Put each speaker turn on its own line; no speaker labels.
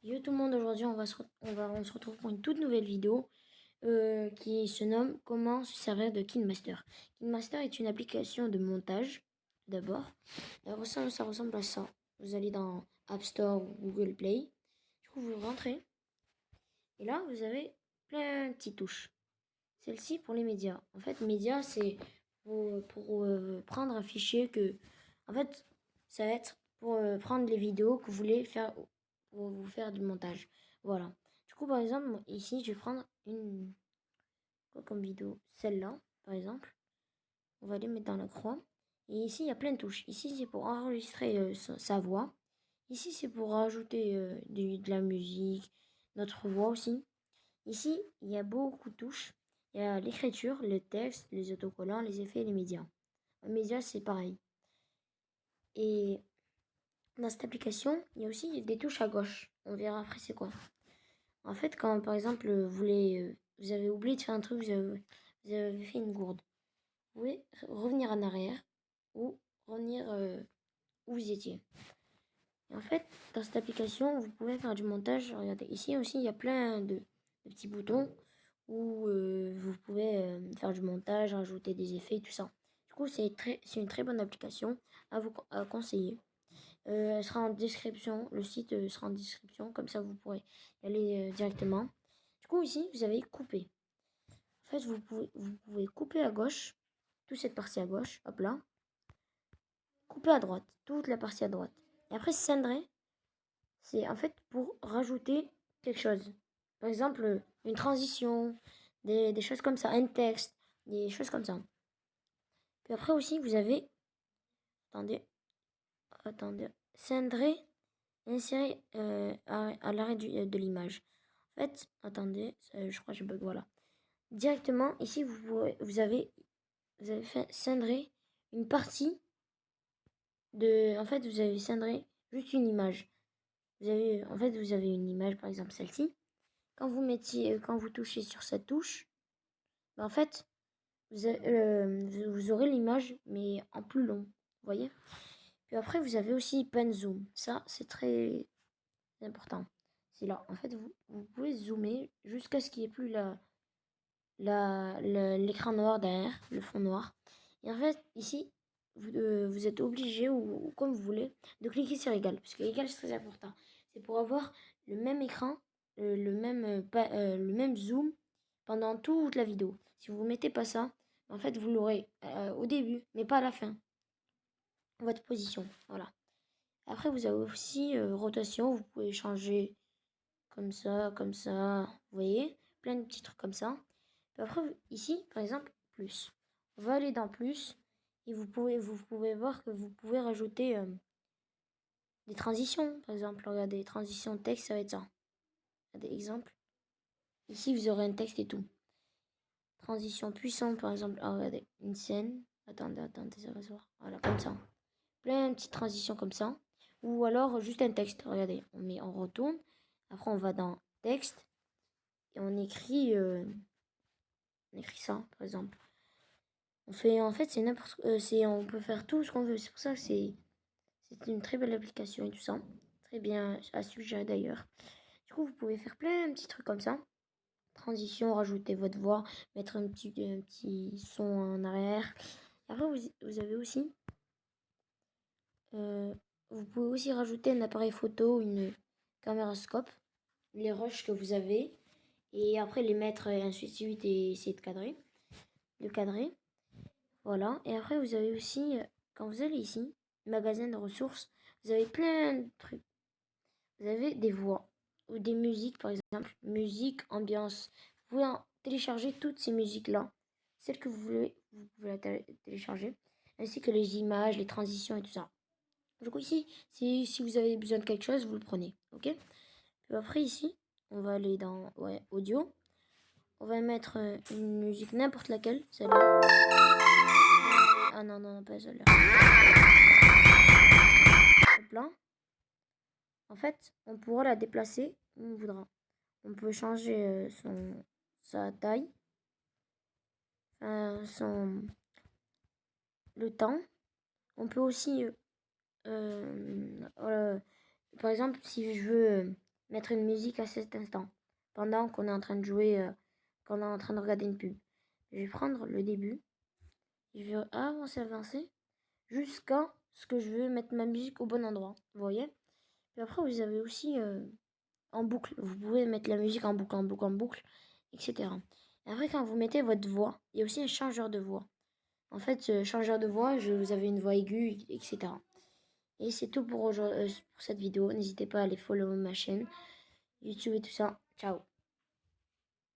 Yo tout le monde, aujourd'hui on se retrouve pour une toute nouvelle vidéo qui se nomme Comment se servir de KineMaster. KineMaster est une application de montage, d'abord. Ça ressemble à ça. Vous allez dans App Store ou Google Play. Du coup, vous rentrez. Et là, vous avez plein de petites touches. Celle-ci pour les médias. En fait, médias, c'est pour prendre un fichier que... En fait, ça va être pour prendre les vidéos que vous voulez faire pour vous faire du montage. Voilà. Du coup, par exemple, ici, je vais prendre une... Quoi comme vidéo? Celle-là, par exemple. On va les mettre dans la croix. Et ici, il y a plein de touches. Ici, c'est pour enregistrer sa voix. Ici, c'est pour rajouter de la musique, notre voix aussi. Ici, il y a beaucoup de touches. Il y a l'écriture, le texte, les autocollants, les effets et les médias. Les médias, c'est pareil. Et dans cette application, il y a aussi des touches à gauche. On verra après c'est quoi. En fait, quand par exemple vous avez oublié de faire un truc, vous avez fait une gourde, vous pouvez revenir en arrière ou revenir où vous étiez. Et en fait, dans cette application, vous pouvez faire du montage. Regardez, ici aussi, il y a plein de petits boutons où vous pouvez faire du montage, rajouter des effets, tout ça. Du coup, c'est une très bonne application à conseiller. Elle sera en description, le site sera en description, comme ça vous pourrez y aller directement. Du coup, ici, vous avez coupé. En fait, vous pouvez couper à gauche, toute cette partie à gauche, hop là. Couper à droite, toute la partie à droite. Et après, cendrer, c'est en fait pour rajouter quelque chose. Par exemple, une transition, des choses comme ça, un texte, des choses comme ça. Puis après aussi, vous avez, attendez, cendrer, insérer à l'arrêt de l'image. En fait, attendez, je crois que je bug, voilà. Directement, ici, vous avez fait cendrer une partie de... En fait, vous avez cendré juste une image. Vous avez une image, par exemple celle-ci. Quand vous touchez sur cette touche, ben en fait, vous aurez l'image, mais en plus long. Vous voyez? Puis après, vous avez aussi pen zoom. Ça, c'est très important. C'est là. En fait, vous pouvez zoomer jusqu'à ce qu'il n'y ait plus l'écran noir derrière, le fond noir. Et en fait, ici, vous êtes obligé, ou comme vous voulez, de cliquer sur égal. Parce que égal, c'est très important. C'est pour avoir le même écran, le même zoom pendant toute la vidéo. Si vous ne mettez pas ça, en fait, vous l'aurez au début, mais pas à la fin. Votre position, voilà. Après, vous avez aussi rotation. Vous pouvez changer comme ça. Vous voyez? Plein de petits trucs comme ça. Puis après, ici, par exemple, plus. On va aller dans plus. Et vous pouvez voir que vous pouvez rajouter des transitions. Par exemple, regardez, transition texte, ça va être ça. Regardez, exemple. Ici, vous aurez un texte et tout. Transition puissante, par exemple. Ah, regardez, une scène. Attendez, ça va se voir. Voilà, comme ça. Plein de petites transitions comme ça. Ou alors juste un texte. Regardez, on retourne. Après, on va dans texte. Et on écrit ça, par exemple. En fait, c'est n'importe, on peut faire tout ce qu'on veut. C'est pour ça que c'est une très belle application et tout ça. Très bien à suggérer d'ailleurs. Du coup, vous pouvez faire plein de petits trucs comme ça. Transition, rajouter votre voix, mettre un petit son en arrière. Et après, vous avez aussi, vous pouvez aussi rajouter un appareil photo, une camérascope, les rushs que vous avez, et après les mettre ainsi de suite et essayer de cadrer. Voilà. Et après, vous avez aussi, quand vous allez ici, magasin de ressources, vous avez plein de trucs. Vous avez des voix ou des musiques, par exemple, musique, ambiance. Vous pouvez télécharger toutes ces musiques-là, celles que vous voulez, vous pouvez la télécharger, ainsi que les images, les transitions et tout ça. Du coup, ici, si vous avez besoin de quelque chose, vous le prenez, ok? Puis après, ici, on va aller dans audio. On va mettre une musique n'importe laquelle, celle-là. Ah non, non, pas celle-là. Hop là. En fait, on pourra la déplacer où on voudra. On peut changer sa taille, le temps. On peut aussi, par exemple, si je veux mettre une musique à cet instant, pendant qu'on est en train de jouer, qu'on est en train de regarder une pub. Je vais prendre le début, je vais avancer, jusqu'à ce que je veux mettre ma musique au bon endroit, vous voyez. Puis après, vous avez aussi en boucle, vous pouvez mettre la musique en boucle, etc. Et après, quand vous mettez votre voix, il y a aussi un changeur de voix. En fait, ce changeur de voix, vous avez une voix aiguë, etc. Et c'est tout pour cette vidéo. N'hésitez pas à aller follow ma chaîne YouTube et tout ça. Ciao.